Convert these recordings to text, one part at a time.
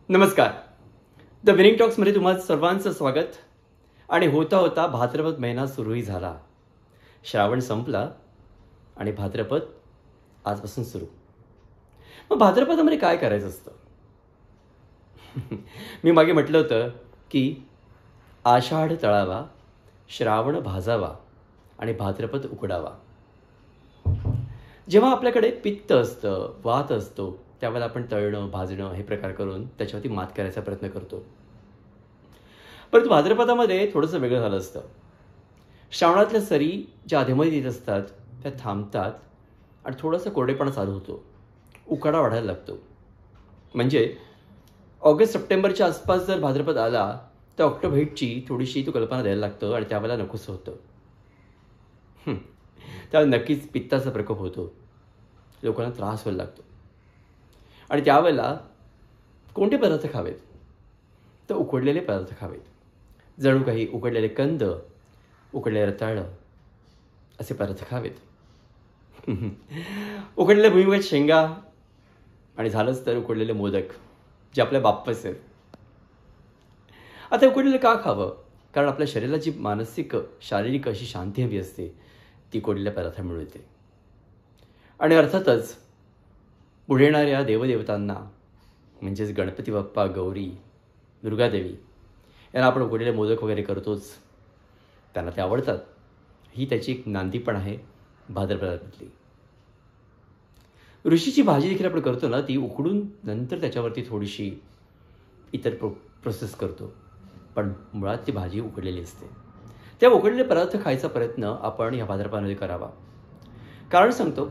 नमस्कार. The winning टॉक्समध्ये तुम्हा सर्वांचं स्वागत. आणि होता होता भाद्रपद महिना सुरूही झाला. श्रावण संपला आणि भाद्रपद आजपासून सुरू. मग भाद्रपदामध्ये काय करायचं असतं? मी मागे म्हटलं होतं की आषाढ तळावा, श्रावण भाजावा आणि भाद्रपद उकडावा. जेव्हा आपल्याकडे पित्त असतं, वात असतो, त्यावेळेला आपण तळणं, भाजणं हे प्रकार करून त्याच्यावरती मात करायचा प्रयत्न करतो. परंतु भाद्रपदामध्ये थोडंसं वेगळं झालं असतं. श्रावणातल्या सरी ज्या अधेमध्ये येत असतात त्या थांबतात आणि थोडासा कोरडेपणा चालू होतो, उकाडा वाढायला लागतो. म्हणजे ऑगस्ट सप्टेंबरच्या आसपास जर भाद्रपद आला तर ऑक्टोबरची थोडीशी कल्पना द्यायला लागतं आणि त्यावेळेला नकोसं होतं. त्यावेळेला नक्कीच पित्ताचा प्रकोप होतो, लोकांना त्रास व्हायला लागतो. आणि त्यावेळेला कोणते पदार्थ खावेत? तर उकडलेले पदार्थ खावेत. जणू काही उकडलेले कंद, उकडलेले रताळं असे पदार्थ खावेत. उकडलेल्या भुईमुगाच्या शेंगा आणि झालंच तर उकडलेले मोदक जे आपल्या बाप्पाचे आहेत. आता उकडलेलं का खावं? कारण आपल्या शरीराला जी मानसिक शारीरिक अशी शांती हवी असते ती उकडलेल्या पदार्थामुळे येते. आणि अर्थातच पुढे येणाऱ्या देवदेवतांना म्हणजेच गणपती बाप्पा, गौरी, दुर्गादेवी यांना आपण उकडलेले मोदक वगैरे करतोच. त्यांना ते आवडतात. ही त्याची एक नांदी पण आहे भाद्रपदातली. ऋषीची भाजी देखील आपण करतो ना, ती उकडून नंतर त्याच्यावरती थोडीशी इतर प्रोसेस करतो, पण मुळात ती भाजी उकडलेली असते. त्या उकडलेले पदार्थ खायचा प्रयत्न आपण या भाद्रपदामध्ये करावा. कारण सांगतो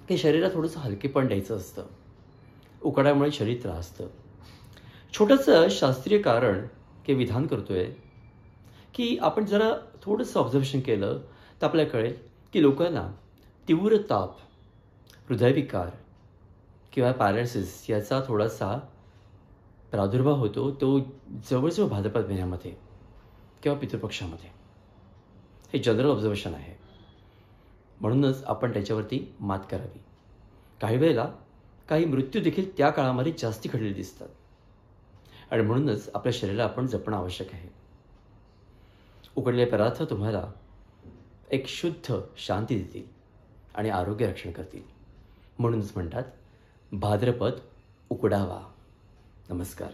की शरीराला थोडंसं हलकेपण द्यायचं असतं. उकडामुळे शरीर त्रासतं. छोटंसं शास्त्रीय कारण की विधान करतोय की आपण जरा थोडंसं ऑब्झर्वेशन केलं तर आपल्याला कळेल की लोकांना तीव्र ताप, हृदयविकार किंवा पॅरालिसिस याचा थोडासा प्रादुर्भाव होतो, तो जवळजवळ भाद्रपद महिन्यामध्ये किंवा पितृपक्षामध्ये. हे जनरल ऑब्झर्वेशन आहे. म्हणूनच आपण त्याच्यावरती मात करावी. काही वेळेला काही मृत्यू देखील त्या काळामध्ये जास्ती घडलेले दिसतात आणि म्हणूनच आपल्या शरीराला आपण जपणं आवश्यक आहे. उकडलेले पदार्थ तुम्हाला एक शुद्ध शांती देतील आणि आरोग्य रक्षण करतील. म्हणूनच म्हणतात भाद्रपद उकडावा. नमस्कार.